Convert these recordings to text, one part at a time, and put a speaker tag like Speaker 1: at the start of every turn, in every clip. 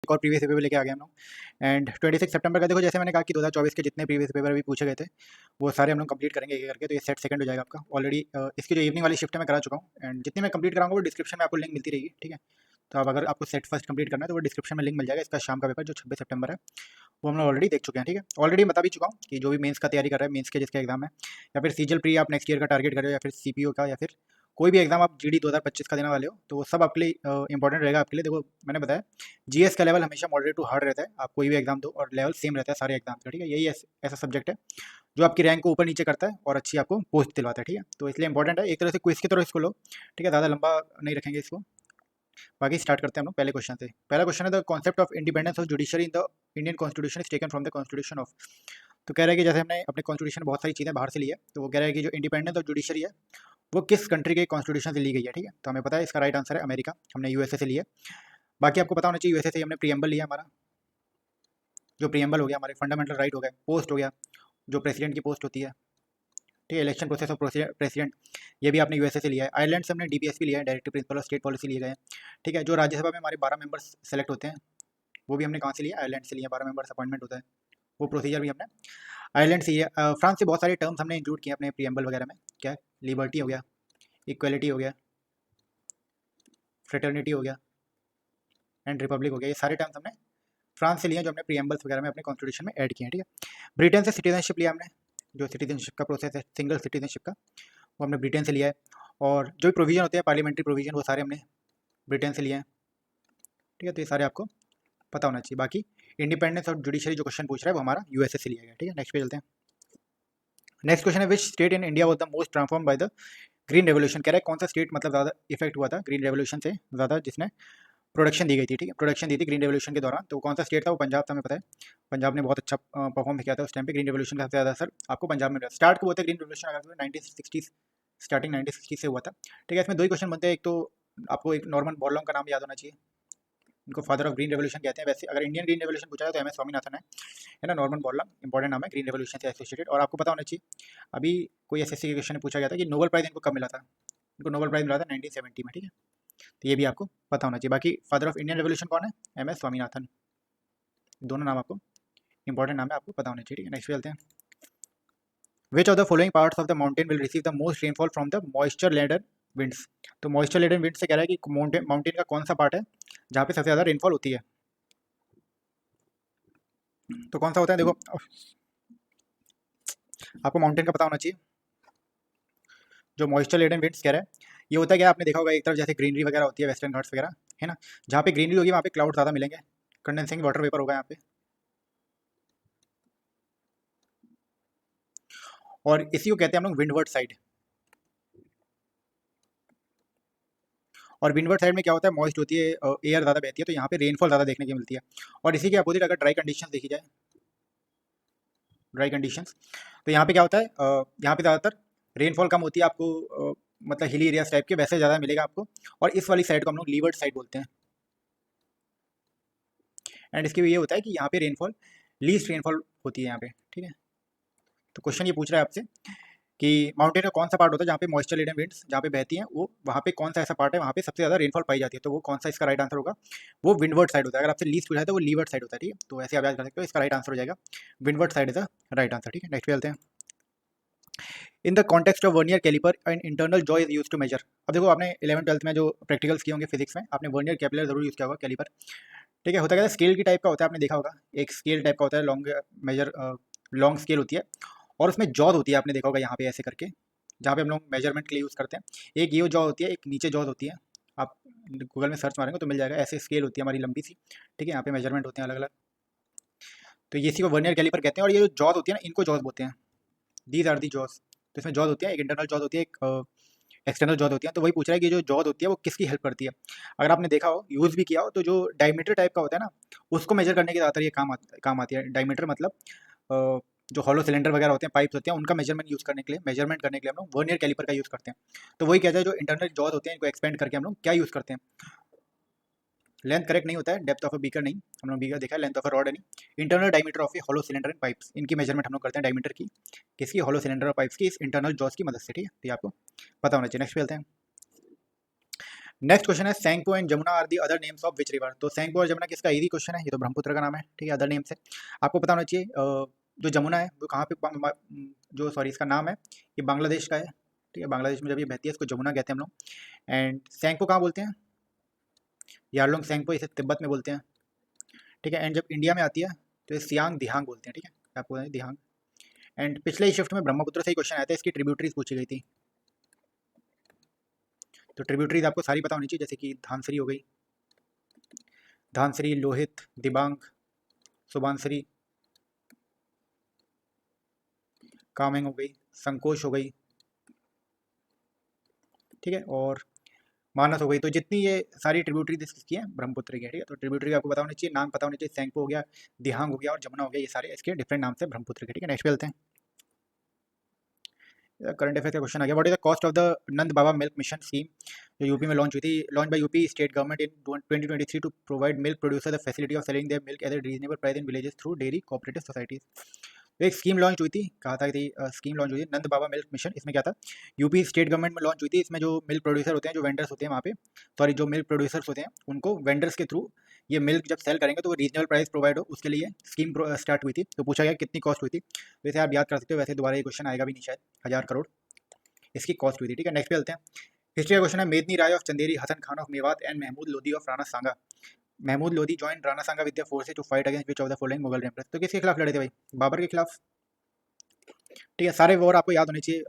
Speaker 1: एक और previous paper लेके आ गए हम लोग। एंड 26 सितंबर का देखो, जैसे मैंने कहा कि 2024 के जितने प्रीवियस पेपर अभी पूछे गए थे वो सारे हम लोग कंप्लीट करेंगे एक करके। तो ये सेट सेकंड हो जाएगा आपका ऑलरेडी। इसकी जो इवनिंग वाली शिफ्ट है मैं करा चुका हूँ, एंड जितनी मैं कंप्लीट कराऊंगा वो डिस्क्रिप्शन में आपको लिंक मिलती रहेगी, ठीक है। तो अब अगर आपको सेट फर्स्ट कंप्लीट करना है तो वो डिस्क्रिप्शन में लिंक मिल जाएगा। इसका शाम का पेपर जो 26 सितंबर है वो हम लोग ऑलरेडी देख चुके हैं, ठीक है। ऑलरेडी बता भी चुका हूँ कि जो भी मेंस का तैयारी कर रहा है, मेंस के जिसका एग्जाम है, या फिर सीजल प्री आप नेक्स्ट ईयर का टारगेट कर रहे हो, या फिर सीपीओ का, या फिर कोई भी एग्जाम आप जीडी 2025 का देने वाले हो, तो वो सब आपके लिए इंपॉर्टेंट रहेगा। आपके लिए देखो मैंने बताया जीएस का लेवल हमेशा मॉडरेट टू हार्ड रहता है, आप कोई भी एग्जाम दो और लेवल सेम रहता है सारे एग्जाम का, ठीक है। यही ऐसा सब्जेक्ट है जो आपकी रैंक को ऊपर नीचे करता है और अच्छी आपको पोस्ट दिलवाता है, ठीक है। तो इसलिए इंपॉर्टेंट है, एक तरह से क्विज की तरह इसको लो, ठीक है। ज़्यादा लंबा नहीं रखेंगे इसको। बाकी स्टार्ट करते हैं हम लोग पहले क्वेश्चन से। पहला क्वेश्चन है the concept of independence of judiciary in the Indian constitution is taken from the constitution of. तो कह रहा है कि जैसे हमने अपने कॉन्स्टिट्यूशन बहुत सारी चीज़ें बाहर से ली है, तो वो कह रहा है कि जो इंडिपेंडेंस ऑफ जुडिशरी है वो किस कंट्री के कॉन्स्टिट्यूशन से ली गई है, ठीक है। तो हमें पता है इसका राइट आंसर है अमेरिका, हमने यूएसए से लिया है। बाकी आपको पता होना चाहिए यूएसए से हमने प्रीएम्बल लिया, हमारा जो प्रीएम्बल हो गया हमारे फंडामेंटल राइट हो गया, पोस्ट हो गया जो प्रेसिडेंट की पोस्ट होती है, ठीक है। इलेक्शन प्रोसेस ऑफ प्रेसिडेंट ये भी आपने यूएसए से लिया है। आयरलैंड से हमने डीपीएसपी लिया है, directive principle of state policy लिए गए हैं, ठीक है। जो राज्यसभा में हमारे 12 मेंबर्स सेलेक्ट होते हैं वो भी हमने कहाँ से लिया, आयरलैंड से लिया। 12 मेंबर्स अपॉइंटमेंट होता है, वो प्रोसीजर भी हमने आयरलैंड से लिया। फ्रांस से बहुत सारे टर्म्स हमने इंक्लूड किए अपने प्रीएम्बल वगैरह में, क्या लिबर्टी हो गया, इक्वलिटी हो गया, फ्रेटर्निटी हो गया, एंड रिपब्लिक हो गया। ये सारे टर्म्स हमने फ्रांस से लिए जो हमने प्रीएम्बल्स वगैरह में अपने कॉन्स्टिट्यूशन में ऐड किए हैं, ठीक है। ब्रिटेन से सिटीजनशिप लिया हमने, जो सिटीजनशिप का प्रोसेस है सिंगल सिटीजनशिप का, वो हमने ब्रिटेन से लिया है। और जो भी प्रोविजन होते हैं पार्लियामेंट्री प्रोविजन वो सारे हमने ब्रिटेन से लिए हैं, ठीक है। तो ये सारे आपको पता होना चाहिए। बाकी इंडिपेंडेंस और जुडिशरी जो क्वेश्चन पूछ रहा है वो हमारा यूएसए से लिया गया, ठीक है। नेक्स्ट पे चलते हैं। नेक्स्ट क्वेश्चन है which state in India was the most transform by the green revolution. कह रहा है कौन सा स्टेट मतलब ज़्यादा इफेक्ट हुआ था ग्रीन रेवोल्यूशन से ज़्यादा, जिसने प्रोडक्शन दी गई थी, ठीक है, प्रोडक्शन दी थी ग्रीन रेवोल्यूशन के दौरान। तो कौन सा स्टेट था, वो पंजाब था, हमें पता है। पंजाब ने बहुत अच्छा परफॉर्म किया था उस टाइम पे, ग्रीन रेवोल्यूशन का सबसे ज़्यादा असर आपको पंजाब में मिला। स्टार्ट को होता है ग्रीन रेवोल्यूशन अगर 1960 स्टार्टिंग 1960 से हुआ था, ठीक है। इसमें दो ही क्वेश्चन बनते हैं, एक तो आपको एक नॉर्मन बोरलॉन्ग का नाम याद होना चाहिए, इनको फादर ऑफ ग्रीन रेवोल्यूशन कहते हैं। वैसे अगर इंडियन ग्रीन रेवोल्यूशन पूछा जाए तो एम एस स्वामीनाथन है ना। नॉर्मन बोरलॉन्ग इंपॉर्टेंट नाम है ग्रीन रेवोल्यूशन से एसोसिएटेड। और आपको पता होना चाहिए अभी कोई एसएससी के क्वेश्चन में पूछा गया था कि नोबेल प्राइज इनको कब मिला था, इनको नोबेल प्राइज मिला था 1970 में, ठीक है। तो ये भी आपको पता होना चाहिए। बाकी फादर ऑफ इंडियन रेवोल्यूशन कौन है, एम एस स्वामीनाथन। दोनों नाम आपको इंपॉर्टेंट नाम है, आपको पता होना चाहिए, ठीक है। नेक्स्ट चलते हैं। Which of the following parts of the mountain will receive the most rainfall from the moisture laden winds. तो मॉइस्चर लेडन विंड से कह रहा है कि माउंटेन का कौन सा पार्ट है जहाँ पे सबसे ज़्यादा रेनफॉल होती है। तो कौन सा होता है, देखो आपको माउंटेन का पता होना चाहिए। जो मॉइस्चर लेडन विंड्स कह रहा है ये होता है क्या, आपने देखा होगा एक तरफ जैसे ग्रीनरी वगैरह होती है, वेस्टर्न घाट्स वगैरह है ना, जहाँ पे ग्रीनरी होगी वहाँ पे क्लाउड ज़्यादा मिलेंगे, कंडेंसिंग वाटर वेपर होगा यहाँ पे। और इसी को कहते हैं हम लोग विंडवर्ड साइड। और विंडवर्ड साइड में क्या होता है, मॉइस्ट होती है, एयर ज़्यादा बहती है, तो यहाँ पे रेनफॉल ज़्यादा देखने की मिलती है। और इसी के अपोजिट अगर ड्राई कंडीशंस देखी जाए, ड्राई कंडीशंस, तो यहाँ पे क्या होता है, यहाँ पे ज़्यादातर रेनफॉल कम होती है आपको, मतलब हिली एरियाज टाइप के वैसे ज़्यादा मिलेगा आपको। और इस वाली साइड को हम लोग लीवर्ड साइड बोलते हैं। एंड इसके भी ये होता है कि यहाँ पे रेनफॉल लीस्ट रेनफॉल होती है यहाँ पे, ठीक है। तो क्वेश्चन ये पूछ रहा है आपसे कि माउंटेन का कौन सा पार्ट होता है जहाँ पे मॉइस्चर लेडन विंड्स जहाँ पे बहती हैं, वो वहाँ पे कौन सा ऐसा पार्ट है वहाँ पे सबसे ज़्यादा रेनफॉल पाई जाती है। तो वो कौन सा इसका राइट आंसर होगा, वो विंडवर्ड साइड होता है। अगर आपसे लीस्ट पूछा है तो वो लीवर्ड साइड होता है, ठीक है। तो ऐसे आप याद कर सकते हो, इसका राइट आंसर हो जाएगा windward side is the right answer, ठीक है। नेक्स्ट पे चलते हैं। In the context of vernier caliper and internal jaw is use to measure. अब देखो आपने 11th-12th में जो प्रैक्टिकल्स किए होंगे फिजिक्स में, आपने वर्नियर कैपिलर जरूर यूज़ किया होगा, कैलिपर, ठीक है। होता क्या है, स्केल की टाइप का होता है, आपने देखा होगा एक स्केल टाइप का होता है, लॉन्ग मेजर लॉन्ग स्केल होती है, और उसमें जॉज होती है, आपने देखा होगा यहाँ पे ऐसे करके, जहाँ पे हम लोग मेजरमेंट के लिए यूज़ करते हैं। एक ये जॉ होती है, एक नीचे जॉज होती है, आप गूगल में सर्च मारेंगे तो मिल जाएगा। ऐसे स्केल होती है हमारी लंबी सी, ठीक है। यहाँ पे मेजरमेंट होते हैं अलग अलग, तो ये इसी को वर्नियर कैलिपर कहते हैं। और ये जो जॉज होती है ना, इनको जॉज बोलते हैं, दीज आर दी जॉज। तो इसमें जॉज होती है, एक इंटरनल जॉज होती है, एक एक्सटर्नल जॉज होती है। तो वही पूछ रहा है कि जो जॉज होती है वो किसकी हेल्प करती है। अगर आपने देखा हो, यूज़ भी किया हो, तो जो डायमीटर टाइप का होता है ना, उसको मेजर करने के ज़्यादातर ये काम आती है। डायमीटर मतलब जो हॉलो सिलेंडर वगैरह होते हैं, पाइप्स होते हैं, उनका मेजरमेंट यूज़ करने के लिए, मेजरमेंट करने के लिए हम लोग वर्नियर कैलिपर का यूज़ करते हैं। तो वही कहता है जो इंटरनल जॉज होते हैं इनको एक्सपेंड करके हम लोग क्या यूज़ करते हैं, लेंथ करेक्ट नहीं होता है, डेप्थ ऑफ अ बीकर नहीं, हम लोग बीकर देखा है, लेंथ ऑफ अ रॉड नहीं। Internal diameter of A hollow cylinder and pipes, इनकी मेजरमेंट हम लोग करते हैं डायमीटर की, किसकी, हॉलो सिलेंडर और पाइप्स की, इस इंटरनल जॉज की मदद से, ठीक है। तो ये आपको पता होना चाहिए। नेक्स्ट पे चलते हैं। नेक्स्ट क्वेश्चन है Sangpo and Jamuna are the other names of which river. तो सैंको और जमुना किसका इजी क्वेश्चन है, ये तो ब्रह्मपुत्र का नाम है, ठीक है। अदर नेम्स है आपको पता होना चाहिए। जो जमुना है वो कहाँ पे जो सॉरी इसका नाम है ये बांग्लादेश का है, ठीक है। बांग्लादेश में जब ये बहती है इसको जमुना कहते हैं हम लोग। एंड सैंको कहाँ बोलते हैं, यारलोंग सैंको, इसे तिब्बत में बोलते हैं, ठीक है। एंड जब इंडिया में आती है तो ये सियांग दिहांग बोलते हैं, ठीक है। आपको पता है दिहांग। एंड पिछले ही शिफ्ट में ब्रह्मपुत्र से ही क्वेश्चन आया था, इसकी ट्रिब्यूटरीज पूछी गई थी। तो ट्रिब्यूटरीज आपको सारी पता होनी चाहिए, जैसे कि धानसरी हो गई, धानसरी, लोहित, दिबांग, सुबानसरी, कामेंग हो गई, संकोश हो गई, ठीक है, और मानस हो गई। तो जितनी ये सारी ट्रिब्यूटरी किसकी है, ब्रह्मपुत्र की है, ठीक है। तो ट्रिब्यूटरी आपको पता होनी चाहिए, नाम पता होने चाहिए। सैंको हो गया, दिहांग हो गया और जमुना हो गया, ये सारे इसके डिफरेंट नाम से ब्रह्मपुत्र के, ठीक है। नेक्स्ट पे चलते हैं। करंट अफेयर का क्वेश्चन आ गया, what is the cost of the Nand Baba milk mission scheme, जो यूपी में लॉन्च हुई थी, launch by UP state government in 2023 to provide milk producer the facility of selling their milk at a reasonable price in villages through dairy cooperative societies. तो एक scheme launch हुई थी, कहा था कि स्कीम लॉन्च हुई थी नंद बाबा मिल्क मिशन। इसमें क्या था, यूपी स्टेट गवर्नमेंट में लॉन्च हुई थी। इसमें जो मिल्क प्रोड्यूसर होते हैं, जो वेंडर्स होते हैं वहाँ पे, सॉरी जो मिल्क प्रोड्यूसर्स होते हैं उनको वेंडर्स के थ्रू ये मिल्क जब सेल करेंगे तो वो रीजनेबल प्राइस प्रोवाइड हो, उसके लिए स्कीम स्टार्ट हुई थी। तो पूछा गया कितनी कॉस्ट हुई थी, तो इसे आप याद कर सकते हो। वैसे दोबारा ये क्वेश्चन आएगा भी नहीं शायद, 1000 करोड़ इसकी कॉस्ट हुई थी, ठीक है। नेक्स्ट पे चलते हैं। हिस्ट्री का क्वेश्चन है, Medini Rai of Chanderi, Hasan Khan of Mewat and Mahmud Lodi of Rana Sanga. Mahmud Lodi join Rana Sanga with their forces to fight against which of the following Mughal emperors. तो किसके खिलाफ लड़े थे भाई, बाबर के खिलाफ, ठीक है। सारे वॉर आपको याद होने चाहिए।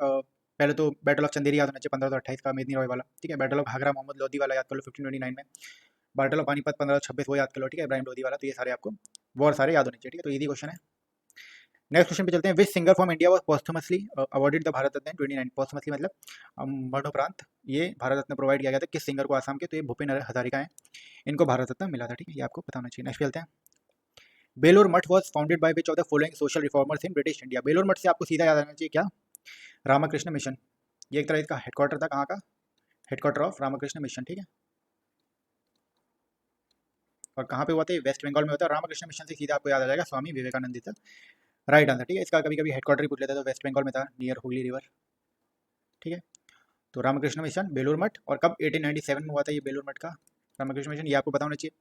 Speaker 1: पहले तो बैटल ऑफ चंदेरी याद होना चाहिए 1528 का, मेदनी रॉय वाला, ठीक है। बैटल ऑफ घाघरा मोहम्मद लोधी वाला याद कर लो 1529 में। बैटल ऑफ पानीपत 1526 वो याद कर लो, ठीक है, इब्राहिम लोधी वाला। तो ये सारे आपको वॉर सारे याद होने चाहिए, ठीक है। तो इजी क्वेश्चन है। नेक्स्ट क्वेश्चन पे चलते हैं, which singer from India was posthumously awarded the Bharat Ratna in 29। Posthumously मतलब मरणोपरांत ये भारत रत्न प्रोवाइड किया गया था किस सिंगर को, आसाम के, तो ये भूपेन हजारिका हैं, इनको भारत रत्न मिला था, ठीक है। ये आपको पता होना चाहिए। नेक्स्ट चलते हैं, Belur Math was founded by which of the following social reformers in British India. Belur Math से आपको सीधा याद आना चाहिए क्या, रामकृष्ण मिशन। ये एक तरह इसका हेडक्वार्टर था, कहाँ का, हेडक्वार्टर ऑफ रामकृष्ण मिशन, ठीक है। और कहाँ पे हुआ था, वेस्ट बंगाल में होता है। रामकृष्ण मिशन से सीधा आपको याद आ जाएगा स्वामी विवेकानंद जी था, राइट आंसर, ठीक है। इसका कभी कभी हेडक्वार्टर ही पूछ लेता है, तो वेस्ट बंगाल में था, नियर हुगली रिवर, ठीक है। तो रामकृष्ण मिशन बेलूर मठ, और कब 1897 में हुआ था ये बेलूर मठ का रामकृष्ण मिशन, ये आपको पता होना चाहिए,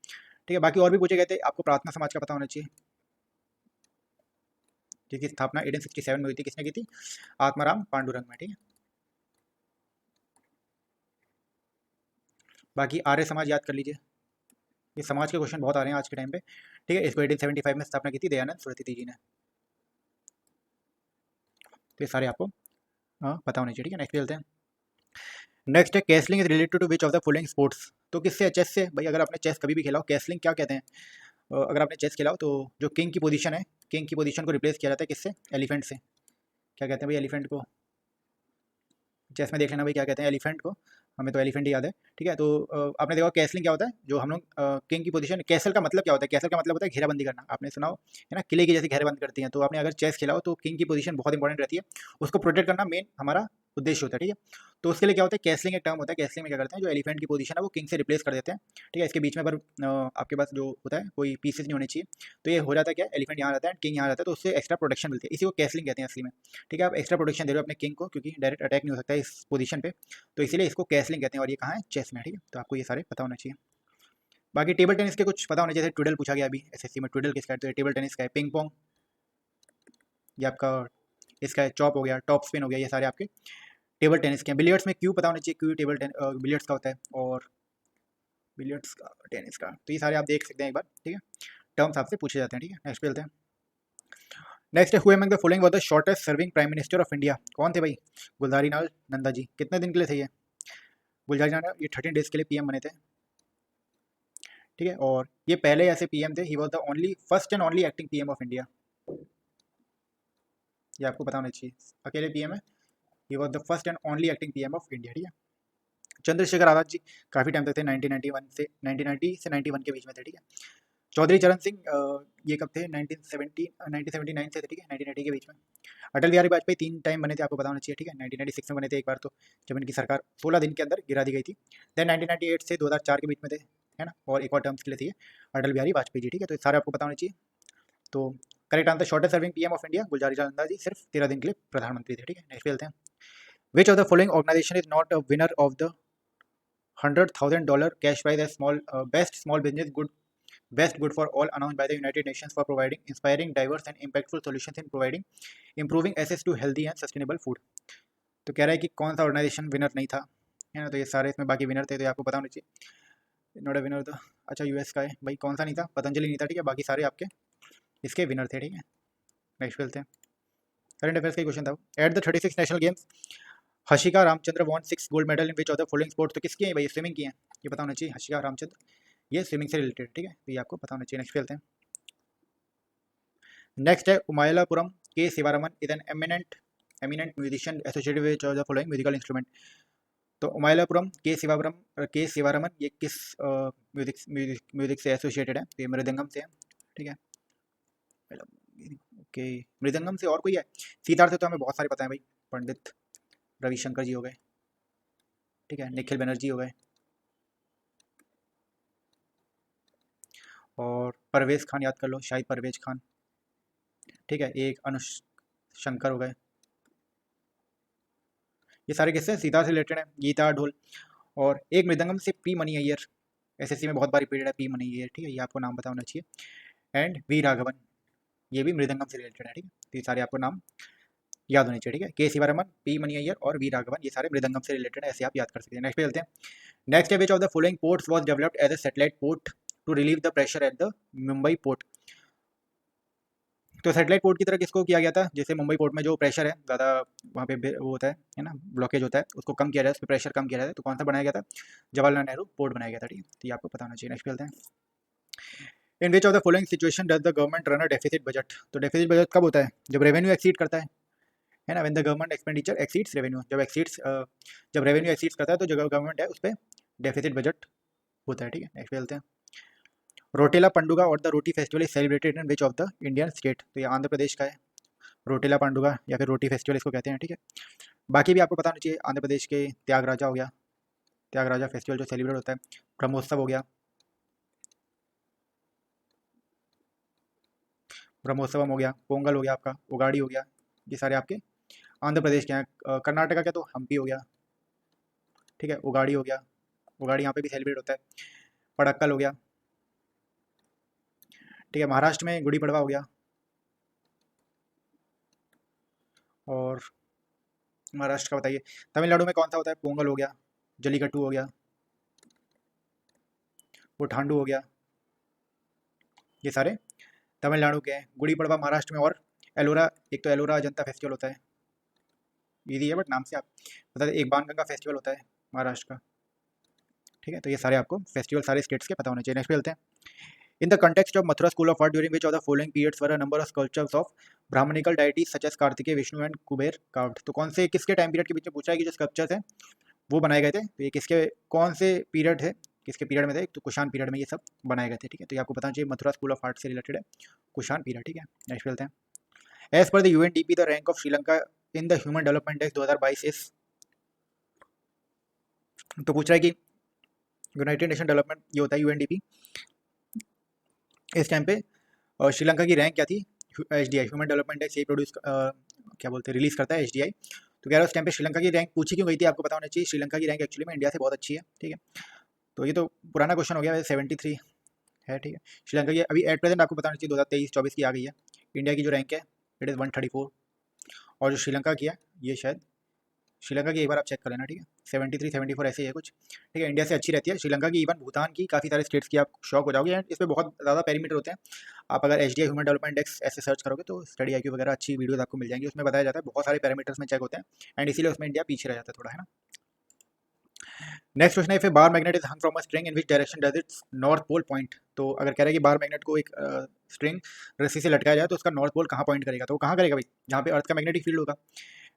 Speaker 1: ठीक है। बाकी और भी पूछे गए थे, आपको प्रार्थना समाज का पता होना चाहिए, जिसकी स्थापना 1867 में हुई थी, किसने की थी, आत्माराम पांडुरंग में, ठीक है। बाकी आर्य समाज याद कर लीजिए, ये समाज के क्वेश्चन बहुत आ रहे हैं आज के टाइम पे, ठीक है। इसको 1875 में स्थापना की थी दयानंद सरस्वती जी ने। तो ये सारे आपको पता होने चाहिए, ठीक है। नेक्स्ट चलते हैं। नेक्स्ट है, castling is related to which of the following sports. तो किससे, चेस से भाई। अगर आपने चेस कभी भी खेला हो, कैसलिंग क्या कहते हैं, अगर आपने चेस खेला हो तो जो किंग की पोजीशन है, किंग की पोजीशन को रिप्लेस किया जाता है किससे, एलिफेंट से। क्या कहते हैं भाई एलिफेंट को, चेस में देख लेना भाई क्या कहते हैं एलिफेंट को, हमें तो एलिफेंट ही याद है, ठीक है। तो आपने देखा कैसलिंग क्या होता है, जो हम लोग किंग की पोजीशन, कैसल का मतलब क्या होता है, कैसल का मतलब होता है घेराबंदी करना, आपने सुना हो, है ना, किले की जैसे घेराबंदी करती हैं। तो आपने अगर चेस खेला हो तो किंग की पोजीशन बहुत इंपॉर्टेंट रहती है, उसको प्रोटेक्ट करना मेन हमारा उद्देश्य होता है, ठीक है। तो उसके लिए क्या होता है, कैसलिंग एक टर्म होता है। कैसलिंग में क्या करते हैं, जो एलिफेंट की पोजीशन है वो किंग से रिप्लेस कर देते हैं, ठीक है। इसके बीच में पर आपके पास जो होता है कोई पीसेस नहीं होने चाहिए, तो ये हो जाता है क्या, एलिफेंट यहाँ रहता है, किंग यहाँ रहता है, तो उससे एक्स्ट्रा प्रोटेक्शन मिलती है, इसी को कैसलिंग कहते हैं असली में, ठीक है। आप एक्स्ट्रा प्रोटेक्शन दे रहे हो अपने किंग को, क्योंकि डायरेक्ट अटैक नहीं हो सकता है इस पोजीशन पे, तो इसीलिए इसको कैसलिंग कहते हैं, और ये कहाँ है, चेस में, ठीक है। तो आपको ये सारे पता होना चाहिए। बाकी टेबल टेनिस के कुछ पता होना चाहिए, जैसे ट्विडल पूछा गया अभी एसएससी में, ट्विडल किसका है, तो टेबल टेनिस का है। पिंग पोंग ये आपका इसका है। चॉप हो गया, टॉप स्पिन हो गया, ये सारे आपके टेबल टेनिस के हैं। बिलियर्ड्स में क्यू पता होना चाहिए, क्यू टेबल बिलियर्ड्स का होता है, और बिलियर्ड्स का टेनिस का, तो ये सारे आप देख सकते हैं एक बार, ठीक है। टर्म्स आपसे पूछे जाते हैं, ठीक है। नेक्स्ट पे चलते हैं। नेक्स्ट है, who among the following was the shortest serving prime minister of India. कौन थे भाई, गुलजारी लाल नंदा जी। कितने दिन के लिए थे ये, गुलजारी लाल ये 13 डेज के लिए पीएम बने थे, ठीक है। और ये पहले ऐसे पीएम थे, he was the only first and only acting PM of India, ये आपको पता होना चाहिए, अकेले पीएम है, he was the first and only acting PM of India, ठीक है। चंद्रशेखर आजाद जी काफ़ी टाइम तक थे, 1991 से 1990 से 91 के बीच में थे, ठीक है। चौधरी चरण सिंह ये कब थे, 1979 से थे, ठीक है, 1980 के बीच में। अटल बिहारी वाजपेयी 3 टाइम बने थे, आपको पता होना चाहिए, ठीक है। 1996 में बने थे एक बार, तो जब इनकी सरकार 16 दिन के अंदर गिरा दी गई थी। देन 1998 से 2004 के बीच में थे, है ना, और एक और टर्म्स के लिए थे अटल बिहारी वाजपेयी जी, ठीक है। तो सारे आपको पता होना चाहिए। तो correct answer, shortest serving PM of India Gulzari Lal Nanda ji, सिर्फ 13 दिन के लिए प्रधानमंत्री थे, ठीक है। नेक्स्ट चलते हैं। Which of the following organization is not a winner of the $100,000 cash prize as best small business good best good for all announced by the United Nations for providing inspiring, diverse and impactful solutions in providing improving access to healthy and sustainable food। तो कह रहा है कि कौन सा organisation winner नहीं था, है ना। तो ये सारे इसमें बाकी विनर थे, तो ये आपको पता होना चाहिए। नॉट अ विनर था, अच्छा यूएस का है भाई, कौन सा नहीं था, पतंजलि नहीं था, ठीक है। बाकी सारे आपके इसके विनर थे, ठीक है। नेक्स्ट खेलते हैं, करंट अफेयर्स का क्वेश्चन था। At the 36 national games Hashika Ramchandra won 6 gold medal in which of the following sports. तो किसकी है भाई, स्विमिंग की है, ये पता होना चाहिए। हशिका रामचंद्र, ये स्विमिंग से रिलेटेड, ठीक है, तो ये आपको पता होना चाहिए। नेक्स्ट खेलते हैं। नेक्स्ट है उमायलापुरम के Sivaraman is an eminent musician associated with the following musical instrument. तो उमायलापुरम के शिवारमन ये किस म्यूजिक से एसोसिएटेड है, तो ये मृदंगम से है, ठीक है। ओके, मृदंगम से और कोई है, सितार से तो हमें बहुत सारे पता है भाई, पंडित रविशंकर जी हो गए, ठीक है, निखिल बनर्जी हो गए, और परवेज खान याद कर लो, शाहिद परवेज खान, ठीक है, एक अनुष शंकर हो गए। ये सारे किससे, सीतार से रिलेटेड है, गीता ढोल। और एक मृदंगम से पी मनी अय्यर, एसएससी में बहुत बार रिपीटेड है, पी मनी अय्यर, ठीक है, ये आपको नाम पता होना चाहिए। एंड वी राघवन, ये भी मृदंगम से रिलेटेड है, ठीक है, तो ये सारे आपको नाम याद होने चाहिए, ठीक है। के शिवारमन, पी मनी अय्यर और वी राघवन, ये सारे मृदंगम से रिलेटेड है, ऐसे आप याद कर सकते हैं। नेक्स्ट पे चलते हैं। नेक्स्ट है, which of the following ports was developed as a satellite port to relieve the pressure at the Mumbai port. तो सैटेलाइट पोर्ट की तरह किसको किया गया था, जैसे मुंबई पोर्ट में जो प्रेशर है ज़्यादा, वहाँ पे वो होता है ना, ब्लॉकेज होता है, उसको कम किया जाए, उस पर प्रेशर कम किया जाए, तो कौन सा बनाया गया था, जवाहरलाल नेहरू पोर्ट बनाया गया था, ठीक है, तो ये आपको पता होना चाहिए। नेक्स्ट चलते हैं। In which of the following situation does the government run a deficit budget. तो डेफिसिट बजट कब होता है, जब रेवेन्यू एक्सीड करता है ना, when the government expenditure exceeds revenue, जब रेवेन्यू एक्सीड्स करता है तो जो गवर्नमेंट है उस पर डेफिसिट बजट होता है, ठीक है। नेक्स्ट चलते हैं। रोटेला पंडुगा और the roti festival is celebrated in which of the Indian state. तो ये आंध्र प्रदेश का है, रोटेला पंडुगा या फिर रोटी फेस्टिवल इसको कहते हैं, ठीक है। बाकी भी आपको पता होना चाहिए, आंध्र प्रदेश के त्यागराजा हो गया, त्यागराजा फेस्टिवल जो सेलिब्रेट होता है, ब्रह्मोत्सव हो गया, ब्रह्मोत्सवम हो गया, पोंगल हो गया आपका, उगाड़ी हो गया, ये सारे आपके आंध्र प्रदेश के हैं। कर्नाटका का तो हम्पी हो गया, ठीक है, उगाड़ी हो गया, उगाड़ी यहाँ पे भी सेलिब्रेट होता है, पड़क्कल हो गया, ठीक है। महाराष्ट्र में गुड़ी पड़वा हो गया, और महाराष्ट्र का बताइए। तमिलनाडु में कौन सा होता है, पोंगल हो गया, जलीकट्टू हो गया, पुठांडु हो गया, ये सारे तमिलनाडु के हैं। गुड़ी पड़वा महाराष्ट्र में, और एलोरा, एक तो एलोरा अजंता फेस्टिवल होता है, इजी है बट नाम से आप बता दें। एक बाणगंगा फेस्टिवल होता है महाराष्ट्र का, ठीक है। तो ये सारे आपको फेस्टिवल सारे स्टेट्स के पता होने चाहिए। नेक्स्ट पे चलते हैं। In the context of Mathura School of Art, during which of the following periods were a number of sculptures of Brahmanical deities such as Kartikeya, Vishnu and Kuber carved। तो कौन से किसके टाइम पीरियड के बीच में पूछा है कि जो स्कल्पचर्स हैं वो बनाए गए थे, तो ये किसके कौन से पीरियड थे, किसके पीरियड में थे, तो कुषाण पीरियड में ये सब बनाए गए थे, ठीक है। तो ये आपको बताना चाहिए, मथुरा स्कूल ऑफ आर्ट से रिलेटेड है, कुषाण पीरियड, ठीक है। नेक्स्ट चलते हैं। As per the UNDP the rank of Sri Lanka in the human development index 2022 is. तो पूछ रहा है कि यूनाइटेड नेशन डेवलपमेंट ये होता है यूएनडीपी, इस टाइम पे श्रीलंका की रैंक क्या थी, एचडीआई ह्यूमन डेवलपमेंट इंडेक्स, ये प्रोड्यूस क्या बोलते हैं, रिलीज करता है एचडीआई। तो कह रहा है उस टाइम पे श्रीलंका की रैंक पूछी क्यों गई थी, आपको पता होना चाहिए। श्रीलंका की रैंक एक्चुअली में इंडिया से बहुत अच्छी है, ठीक है। तो ये तो पुराना क्वेश्चन हो गया, 73 है, ठीक है। श्रीलंका की अभी एट प्रेजेंट आपको बताना चाहिए 2023-24 की आ गई है। इंडिया की जो रैंक है इट इज़ 134, और जो श्रीलंका की है ये शायद श्रीलंका की एक बार आप चेक कर लेना, ठीक है, 73 74 ऐसे ही है कुछ, ठीक है। इंडिया से अच्छी रहती है श्रीलंका की, इवन भूटान की, काफ़ी सारे स्टेट्स की, आप शॉक हो जाओगे। एंड इस पर बहुत ज़्यादा पैरामीटर होते हैं। आप अगर एचडीआई ह्यूमन डेवलपमेंट इंडेक्स ऐसे सर्च करोगे तो स्टडी आईक्यू वगैरह अच्छी वीडियोस आपको मिल जाएंगी, उसमें बताया जाता है बहुत सारे पैरामीटर्स में चेक होते हैं, एंड इसीलिए उसमें इंडिया पीछे रह जाता है थोड़ा, है ना। नेक्स्ट क्वेश्चन है, if a bar magnet is hung from a string in which direction does its north pole point. तो अगर कह रहा है कि बार मैग्नेट को एक स्ट्रिंग रस्सी से लटकाया जाए तो उसका नॉर्थ पोल कहाँ पॉइंट करेगा, तो वो कहाँ करेगा भाई, जहाँ पे अर्थ का मैग्नेटिक फील्ड होगा।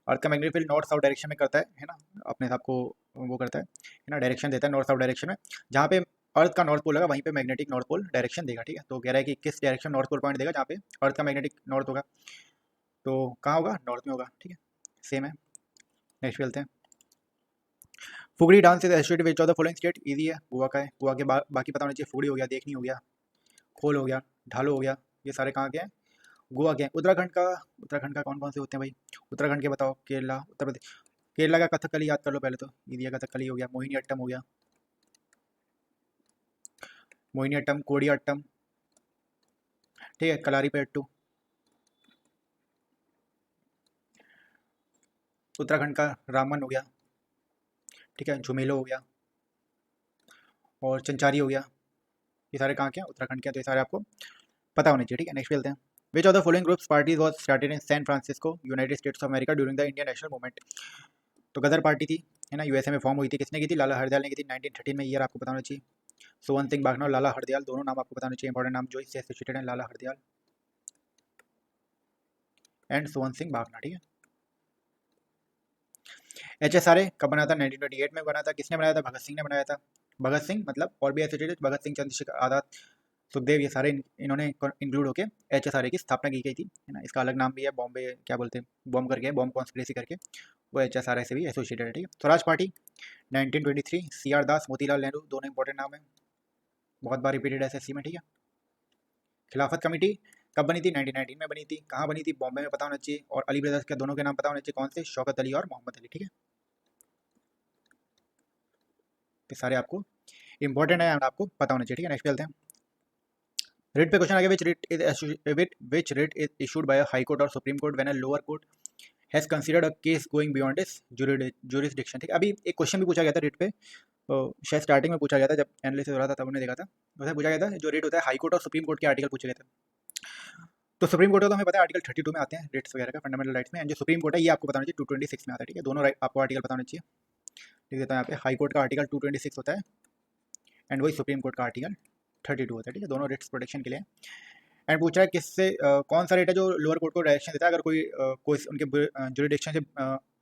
Speaker 1: अर्थ का magnetic field north south direction में करता है ना, अपने हिसाब को वो करता है ना, डायरेक्शन देता है नॉर्थ साउथ डायरेक्शन में। जहाँ पे अर्थ का नॉर्थ पोल होगा वहीं पे मैग्नेटिक नॉर्थ पोल डायरेक्शन देगा, ठीक है। तो कह रहा है कि किस डायरेक्शन नॉर्थ पोल पॉइंट देगा, जहाँ पे अर्थ का मैग्नेटिक नॉर्थ होगा, तो कहाँ होगा, नॉर्थ में होगा, ठीक है, सेम है। नेक्स्ट चलते हैं। Fugdi dance is associated with the following state, easy है, गोवा का है। गोवा के बाकी पता होना चाहिए, फुगड़ी हो गया, देखनी हो गया, खोल हो गया, ढालो हो गया, ये सारे कहाँ के हैं, गोवा के हैं। उत्तराखंड का कौन कौन से होते हैं भाई, उत्तराखंड के बताओ, केरला, उत्तर प्रदेश। केरला का कथकली याद कर लो पहले, तो इजी है, कथकली हो गया, मोहिनी अट्टम हो गया, मोहिनीअट्टम, कोडियाट्टम, ठीक है, कलारीपयट्टू। उत्तराखंड का रामन हो गया, ठीक है, झुमेलो हो गया, और चंचारी हो गया। ये सारे कहाँ के हैं? उत्तराखंड के हैं, तो ये सारे आपको पता होने चाहिए, ठीक है। नेक्स्ट चलते हैं। Which of the following groups parties was started in San Francisco, United States of America during the Indian national movement. तो गदर पार्टी थी, है ना, यूएसए में फॉर्म हुई थी। किसने की थी? लाला हरदयाल ने की थी 1913 में। ईयर आपको पता होना चाहिए। सोवन सिंह बागना और लाला हरदयाल, दोनों नाम आपको पता होना चाहिए, इंपॉर्टेंट नाम जो इससे एसोसिएटेड है, लाला हरदयाल एंड सोवन सिंह बागना, ठीक है। HSRA कब बना था? 1928 में बना था। किसने बनाया था? भगत सिंह ने बनाया था। भगत सिंह मतलब और भी एसोसिएटेड भगत सिंह, चंद्रशेखर आजाद, सुखदेव, ये सारे इन्होंने इंक्लूड होकर HSRA की स्थापना की गई थी, है ना। इसका अलग नाम भी है, बॉम्बे क्या बोलते हैं, बॉम्ब करके, बॉम्ब कॉन्स्पिरेसी करके, वो HSRA से भी एसोसिएटेड है, ठीक है। स्वराज पार्टी 1923, CR दास, मोतीलाल नेहरू, दोनों इंपॉर्टेंट नाम है, बहुत बार रिपीटेड SSC में, ठीक है। खिलाफत कमेटी कब बनी थी? 1919 में बनी थी। कहाँ बनी थी? बॉम्बे में, पता होना चाहिए। और अली ब्रदर्स के दोनों के नाम पता होने चाहिए, कौन से? शौकत अली और मोहम्मद अली, ठीक है। ये सारे आपको इंपॉर्टेंट है, आपको पता होना चाहिए, ठीक है। नेक्स्ट चलते हैं। रिट पे क्वेश्चन आगे, which writ is issued by high court और supreme court when a lower court has considered a case going beyond its jurisdiction, ठीक है। अभी एक क्वेश्चन भी पूछा गया था रिट पे, तो शायद स्टार्टिंग में पूछा गया था, जब एनालिसिस हो रहा था तब हमने देखा था, उसमें पूछा गया था जो रिट होता है हाई कोर्ट और सुप्रीम कोर्ट के आर्टिकल पूछे गए थे। तो सुप्रीम कोर्ट का तो हमें पता है आर्टिकल 32 में आते हैं रिट्स वगैरह का, फंडामेंटल राइट्स में, एंड जो सुप्रीम कोर्ट है ये आपको पता होना चाहिए 226 में आता है, ठीक है। दोनों आपको आर्टिकल पता होना चाहिए। लिख देता हूँ यहाँ पे, हाई कोर्ट का आर्टिकल 226 होता है एंड वही सुप्रीम कोर्ट का आर्टिकल 32 होता है, ठीक है। दोनों रिट्स प्रोटेक्शन के लिए। एंड पूछा है किससे कौन सा रेट है जो लोअर कोर्ट को डायरेक्शन देता है अगर कोई उनके जुरिडिक्शन से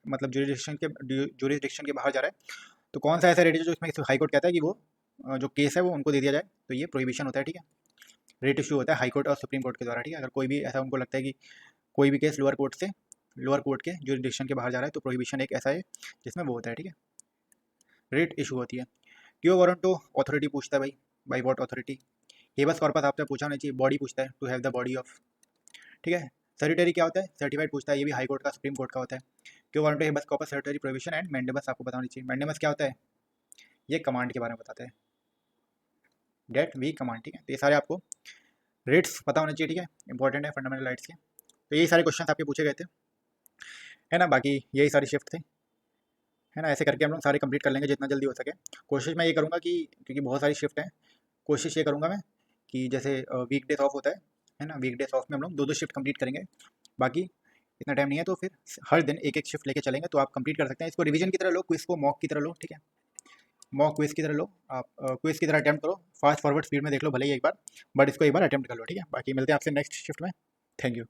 Speaker 1: मतलब जुरिडिक्शन के बाहर जा रहा है, तो कौन सा ऐसा रेट है जो इसमें हाई कोर्ट कहता है कि वो जो केस है वो उनको दे दिया जाए, तो ये प्रोहिबिशन होता है, ठीक है। रेट इशू होता है हाई कोर्ट और सुप्रीम कोर्ट के द्वारा, ठीक है। अगर कोई भी ऐसा उनको लगता है कि कोई भी केस लोअर कोर्ट के जुरिडिक्शन के बाहर जा रहा है, तो प्रोहिबिशन एक ऐसा है जिसमें वो होता है, ठीक है। रेट इशू होती है। क्यों वारंटो ऑथोरिटी पूछता है भाई, by what authority. Habeas corpus आपसे पूछा होना चाहिए, बॉडी पूछता है, to have the body of, ठीक है। सेरिटरी क्या होता है? सर्टिफाइड पूछता है, ये भी हाई कोर्ट का सुप्रीम कोर्ट का होता है। क्यों warranto habeas corpus certiorari provision and mandamus आपको पता होनी चाहिए। मैंडेमस क्या होता है? ये कमांड के बारे में बताते हैं, डेट वी कमांड, ठीक है। तो ये सारे आपको रेट्स पता होने चाहिए, ठीक है, इंपॉर्टेंट है फंडामेंटल राइट्स के। तो यही सारे क्वेश्चन आपके पूछे गए थे, है ना। बाकी यही सारी शिफ्ट थे, है ना। ऐसे करके हम लोग सारे कंप्लीट कर लेंगे जितना जल्दी हो सके। कोशिश मैं ये करूँगा कि, क्योंकि बहुत सारी शिफ्ट हैं, कोशिश ये करूँगा मैं कि जैसे वीक डेज ऑफ होता है ना, वीक डेज ऑफ में हम लोग 2-2 शिफ्ट कंप्लीट करेंगे। बाकी इतना टाइम नहीं है तो फिर हर दिन एक एक शिफ्ट लेके चलेंगे, तो आप कंप्लीट कर सकते हैं। इसको रिवीजन की तरह लो, क्विज को मॉक की तरह लो, ठीक है। मॉक क्विज की तरह लो आप, क्विज की तरह अटैम्प्ट करो, फास्ट फॉरवर्ड स्पीड में देख लो भले ही एक बार, बट इसको एक बार अटैम्प्ट कर लो, ठीक है। बाकी मिलते हैं आपसे नेक्स्ट शिफ्ट में। Thank you.